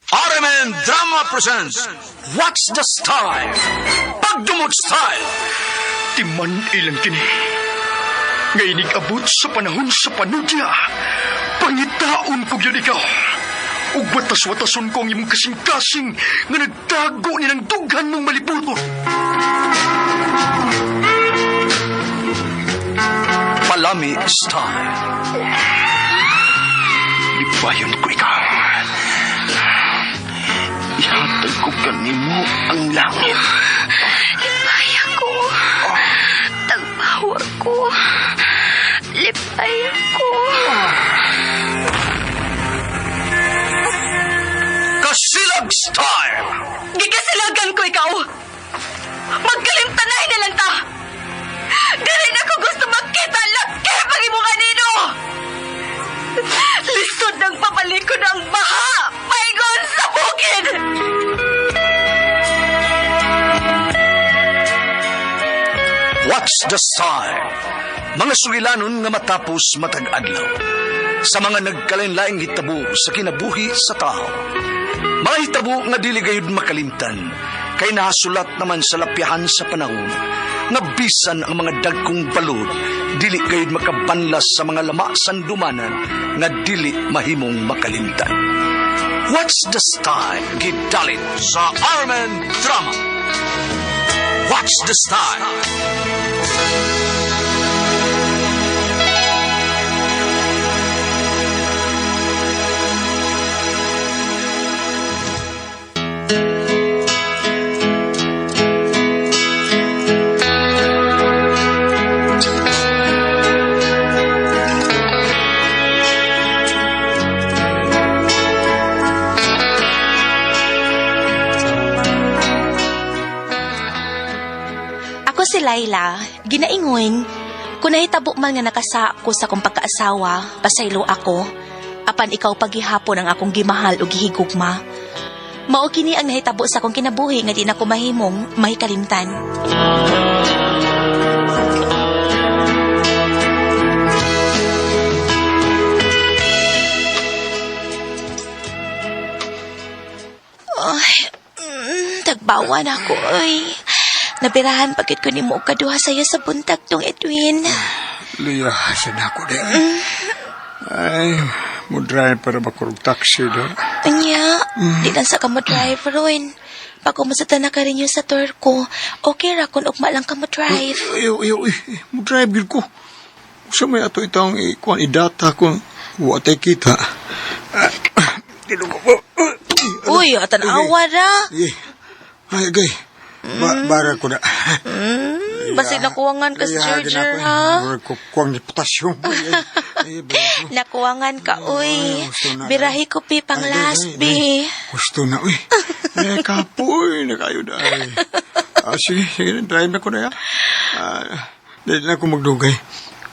RMN Drama presents What's the Style? Pagdumot Style. Timan ilang kini. Ngayon abot sa panahon sa panudya. Pangitaon ko yun ikaw. Ug watas-watason ko ang imong kasing-kasing nga nagtago ni ng dughan mong malibuton. Palami Style. Libayon ko ikaw. Ihatag ko kanimo ang langit. Lipay ako. Tagbawa ko. Lipay ako. Kasilag Style. Gikasilagan ko ikaw. Magkalimtanay na lang ta. Dili na ko gusto makita laki pag imo kanino. Lisod ng papalikod ang baha. Paigon sa bukid. What's the Style? Mga sugilanon nga matapos matag adlaw. Sa mga nagkalain-laing hitabo sa kinabuhi sa tao. Mga hitabo nga dili gayud makalimtan. Kay nahasulat naman sa lapyahan sa panahon. Nga bisan ang mga dagkong balod, dili gayud makabanlas sa mga lama sandumanan nga dili mahimong makalimtan. What's the Style? Gidalit sa RMN Drama. What's the Style? Ako si Laila, ginaingon, kung nahitabo man nga nakasa ko sa kong pagkaasawa, pasaylo ako, apan ikaw paghihapon ang akong gimahal o gihigugma. Mao kini ang nahitabo sa akong kinabuhi nga di na ko mahimong mahikalimtan. Ay, tagbawan ako, ay. Nabirahan pagkat ko ni mo kaduha sa'yo sa buntag tong Edwin. Liyasan ako din. Ay, mo drive para makurog taxi do. Anya, di lang sa ka mo drive, Rowan. Pag umusata na ka rin yung sa tour ko, okay ra kung ugma lang ka mo drive. Mo drive yun ko. Sa may ato itang ikuan idata kung watay kita. Tinugo ko. Uy, atanawa ra. Ay, gay. Bara ko na. Basi nakuwangan ka sa charger, ha? Kuwang ni potasyong. Nakuwangan ka, uy. Birahi ko pi pang last, bi. Gusto na, uy. Kapoy na kayo na. Sige, drive na ko na yan. Dahil na ako magdugay.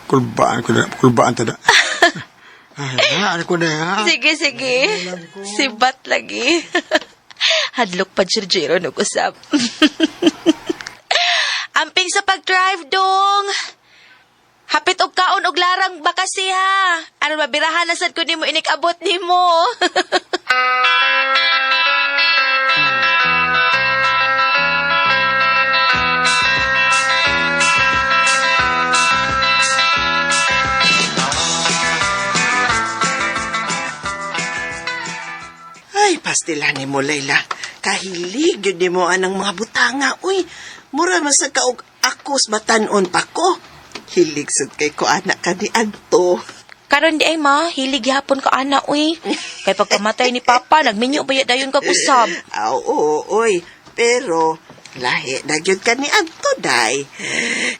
Kulbaan tada. Ano ko na yan? Sige. Sibat lagi. Hadlok pa Jirjiro nag-usap. Amping sa pag-drive dong. Hapit og kaon og larang bakasi ha. Ano mabirahan na sad ko nimo inikabot nimo. Ay, pastilan ni mo, Layla. Kahilig yun ni mo anang mga butanga. Uy, mura masag kaog akos batanon pa ko. Hilig sad kay ko anak ka ni Anto. Karon di ay ma, hilig yapon ka ana uy. Kay pagkamatay ni Papa, nagminyo ba dayon ka kusab. Oo, uy. Pero, lahi na gyud ka ni Anto, day.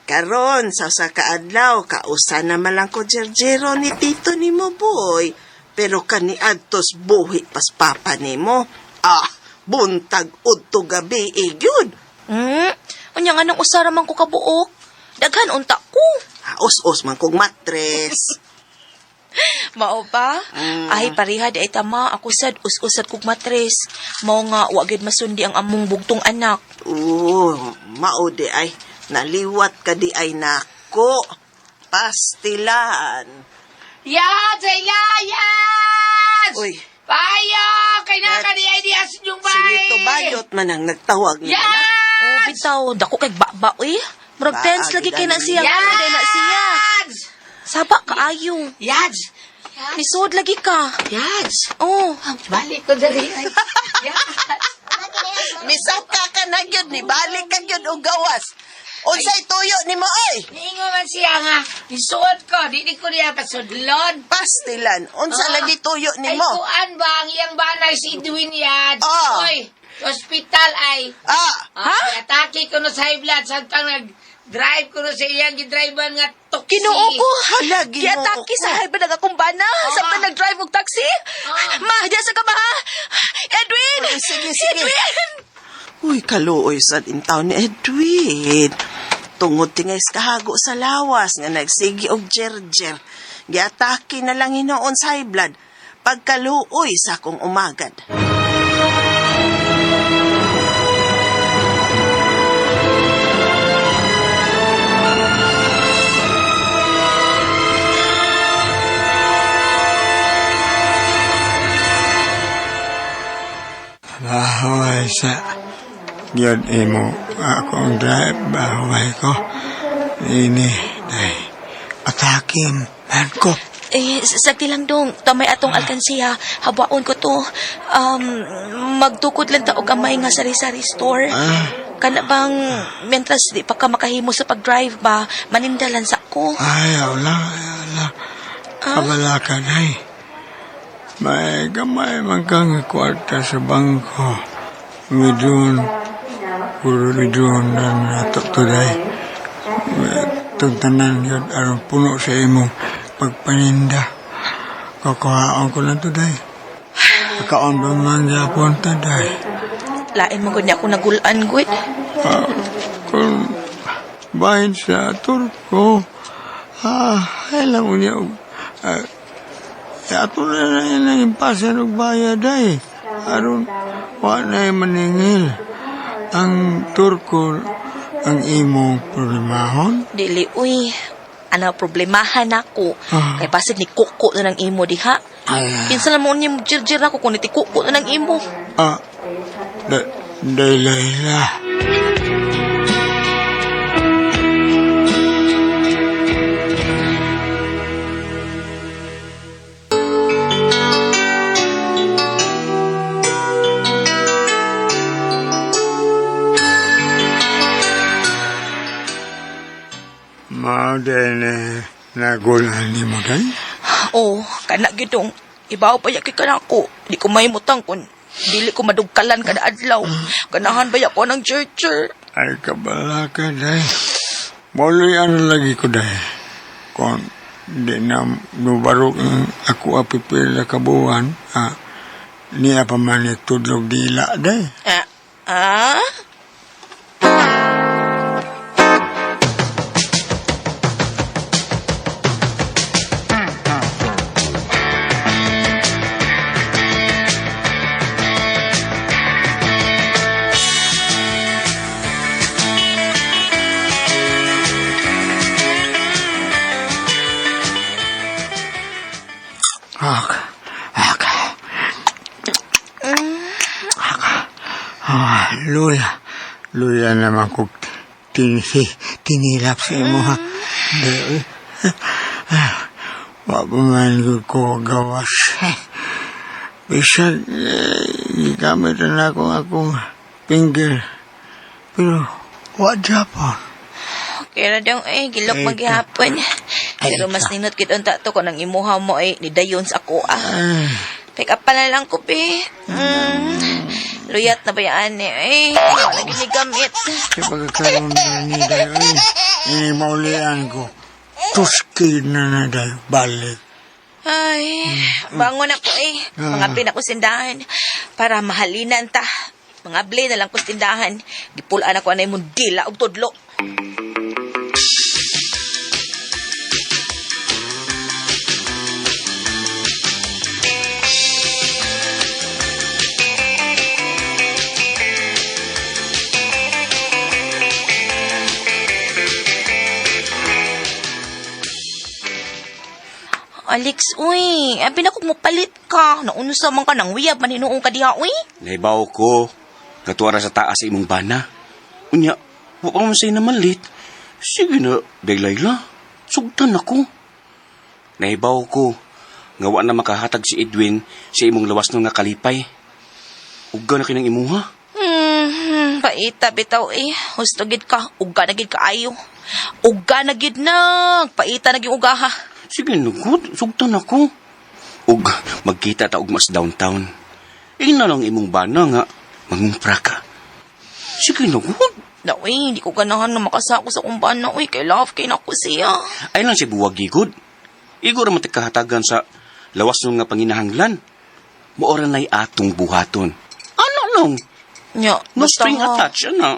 Karon, sa kaadlaw, kausa naman lang ko Jerjero ni tito ni mo, boy. Pero kani Antos buhi pas Papa ni mo. Buntag udto gabi, gyud. Unya nga nang usara man ko kabuok. Daghan unta ko. Os-os man kong matres. Mao ba? Ay pareha di ay tama. Ako sad us-usad kog matres. Mao nga wagid masundi ang among bugtong anak. Mao di ay. Naliwat ka di ay nako. Pastilan. Yayas! Uy, Payo! Kay naka di ideas yung Sige, bahay! tubayot man ang nagtawag niya. Oh, bitaw, dako kay baba, eh. Murag tense lagi kay na siya. Kaya na siya. Yads! Saba kaayo. Yads! Lisod lagi ka. Yads! Oh, Balik ko dali. Yads! Misaka ka na yun, ni balik ka yun o gawas. Unsay tuyo ni mo, oy! Niingo man siya nga. Isuot ko. Di ko niya pasudlon. Pastilan, unsa lagi tuyo ni Ay, mo? kuan ba ang iyang banay si Edwin Yads? Oh. Oy, hospital ay. Ha? Atake ko no sa high blood. Sagtang nag-drive ko no sa iyang gidrivean nga tuksi. kinuo ko. Hala, Ginoo Giatake ko. sa hybrid ng akong bana. Samtang nag-drive og taxi. Ma, diyan sa ka ba, ha? Edwin! Uy, sige, sige. Edwin! Uy, kaluoy sa intaw ni Edwin. Tungod tingay kahago sa lawas nga nagsigi og jerjer. Giatake na lang hinoon sa high blood. Pagkaluoy sa akong umagad. Bahuay sa yun imo akong drive bahuay ko. Ini day atakin man ko. Sagdi lang dong. Tamay atong alkansiya. Habaon ko to. Magtukod lang ta og gamay nga sari-sari store. Kana bang, mentras di pa ka makahimo sa pag-drive ba, manindalan sa ko. Ayaw lang. Kabala ka day. May gamay man kang kwarta sa bangko. Midun na nato today. Tugtanan yun aron puno sa imong pagpaninda. Kakuhaan ko lang today. Kakaon ba man yapon today? Lain mo gunya ako nagulan, gud. Kung bahin sa turko, alam mo niya, ato na yan ang impasan ng bayad ay. Aron, wala na maningil. Ang turko, ang imong problemahon. Dili, uy. Ano, problemahan ako. Kay basid ni kuko na ng imo diha. Kinsa lang mo niya jirjir ako kung niti kuko na ng imo. Daylayla. Mao din nagulan ni mo day? Oh, kana gidong. Ibaw pa yaki ka na ako. Di ko mahimutang kun dili ko madugkalan kada adlaw. Ganahan ba ako ng churcher? Ay kabala ka day. Mauloy ano lagi ko day. Kung di na nubarok ang ako apipil na kabuhan, niya pa man itudlog dila day. Luya naman ko tinilap sa imo ha. Wapaman ko gawas. Bisan, gamit na akong finger. Pero, wadapon. Kaya dong gilok maghihapon. Pero mas ninot gid unta to kung ang imuha mo nidayon sa ako Pick up pa na lang ko, pe. Luyat na ba yan wala ginigamit. Sa pagkakaroon na ni Dayo, inimaulian ko. Tuski na Dayo, balik. Ay, bangon ako Mga pinako sindahan. Para mahalinan ta. Mga blay na lang ko sindahan. Gipulaan ako na yung dila og tudlo. Alex, uy. Abi na kung mupalit ka. Naunusa man ka ng wiyab, maninuong ka diha, uy. Naibaw ko. Katuwara sa taas sa imong bana. Unya, wa pa man sa'yo na malit. Sige na, Daylayla. Sugtan ako. Naibaw ko. Ngawa na makahatag si Edwin sa imong lawas nung nakalipay. Ugga na kinang imuha. Paita bitaw eh. Husto gid ka. Ugga na gid ka ayo. Ugga na gid na. Paita na gid ugaha. Sige na, good. Sugtan ako. Ug, magkita ta og mas downtown. Ina lang imong bana nga. Mangumpra ka. Sige na, good. Na uy, hindi ko ganahan na makasako sa kumbana. Uy, kay love kay nako siya. Ay lang si buwag gigod. Igor man tikahatagan sa lawas nung nga panginahanglan. Moora na'y atong buhaton. Ano lang? Nya, No basta string ha. attached, ano?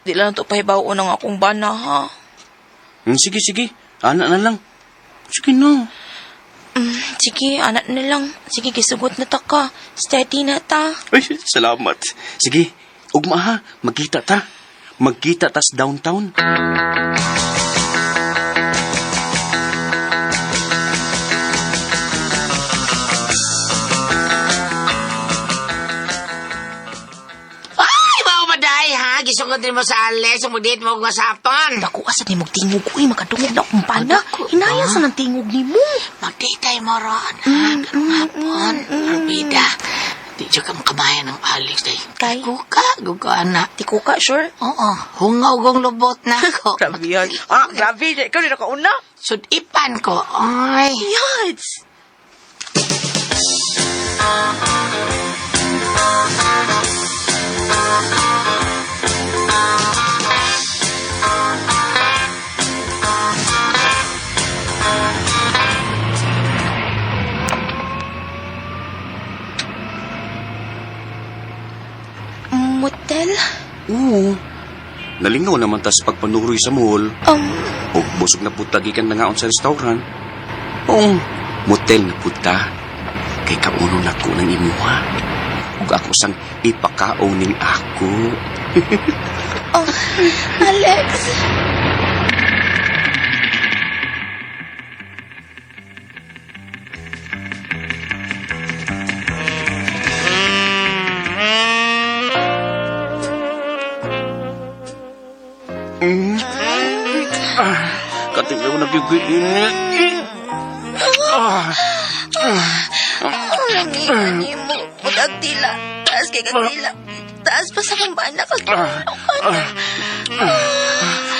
Di lang to pahibaw ng akong bana ha. Sige, sige. Anak na lang. Sige na. Sige, anak na lang. Sige, kisugot na ta ka. Steady na ta. Ay, salamat. Sige, ugma ha. Magkita ta. Magkita ta sa downtown. Ay, maumaday ha. Gisugod din mo sa Alex. Umudit mo kung masapon. Dako asa ni mong tingog. Uy, makadungog na akong bana. Hinaya sa ng tingog ni mo. Magditay mo ron. Ha? Ganong hapon. Arbida. Di siya ka makabayan ng Alex day. Kay? Guka, anak. Tiko ka, sure? Oo, hungaw gong lubot na ako. Grabe yan. Ah, grabe. Ikaw rin nakauna. Sudipan ko. Ay. Yads! Motel? Oo. Nalingaw naman ta sa pagpanuroy sa mall. O busog na puta gikan na ngaon sa restaurant. Oo, motel na puta. Kay kauno na ko ng imuha. Ug ako sang ipakaon ning ako. Oh, Alex. Katigaw na gigiinit. Lamihan niyo mo. Udag tila. Taas kay kagtila. Taas pa sa kumbana ka.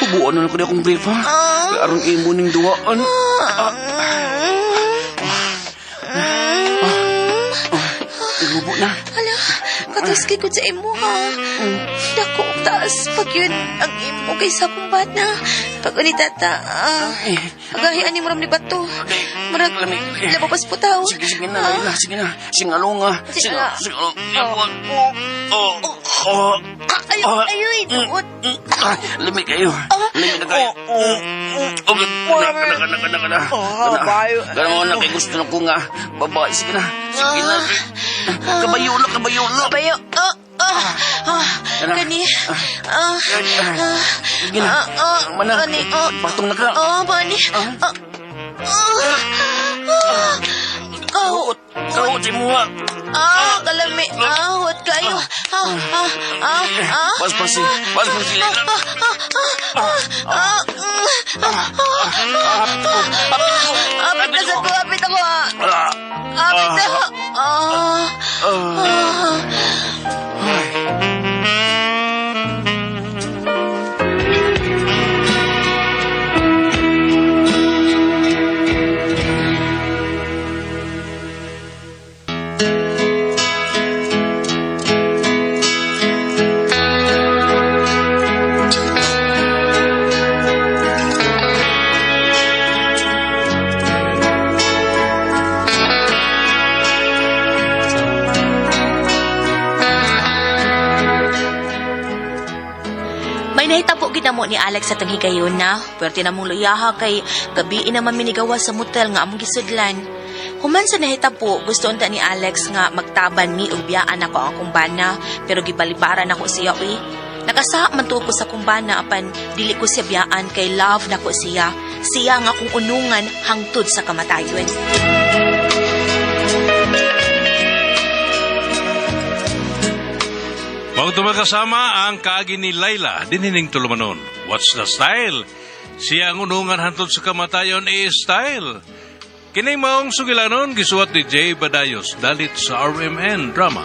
Hubuan na ko di akong brief ha. Kaya aron imo ning duwaan. Hubo na. Hala, katas kay ko sa imo ha. Dako, taas pag yun ang imo kay sa kumbana. Pag unitata, agahian ni Muram ni Bato. Murag, labapas po tao. Sige, sige na, Layla. Sige na. Singalong nga. Sige. Singalong. Ayo, ituot. Lami kayo. Lami na kayo. Gano'n na kayo gusto na ko nga. Babae, sige na. Sige na. Kabayo na. Bayo, Gani. Sige na. Mana. Gani. Patong na ka. Bani. Kahot. Kahot si Mua. Kalami. Huwag kayo. Pas-pasi. Pas-pasi, Layla. Apit na sa ko. Apit ako. Apit na. May nahitabo ginamo ni Alex sa tanghigayon na. Pwerte na mong luyaha kay gabi naman minigawa sa motel nga among gisudlan. Human sa nahitabo, gusto unta ni Alex nga magtaban mi og biyaan ako ang kumbana, pero gibalibaran ako siya uy. Nakasa man tuod ko sa kumbana apan dili ko siya biyaan kay love nako siya. Siya ang akong unungan hangtod sa kamatayon. Magkasama ang kaagi ni Laila, dinining tulumanon. What's the style? Siya ang unungan hantod sa kamatayon style. Kining maong sugilanon, gisuwat ni Jay Badayos, dalit sa RMN Drama.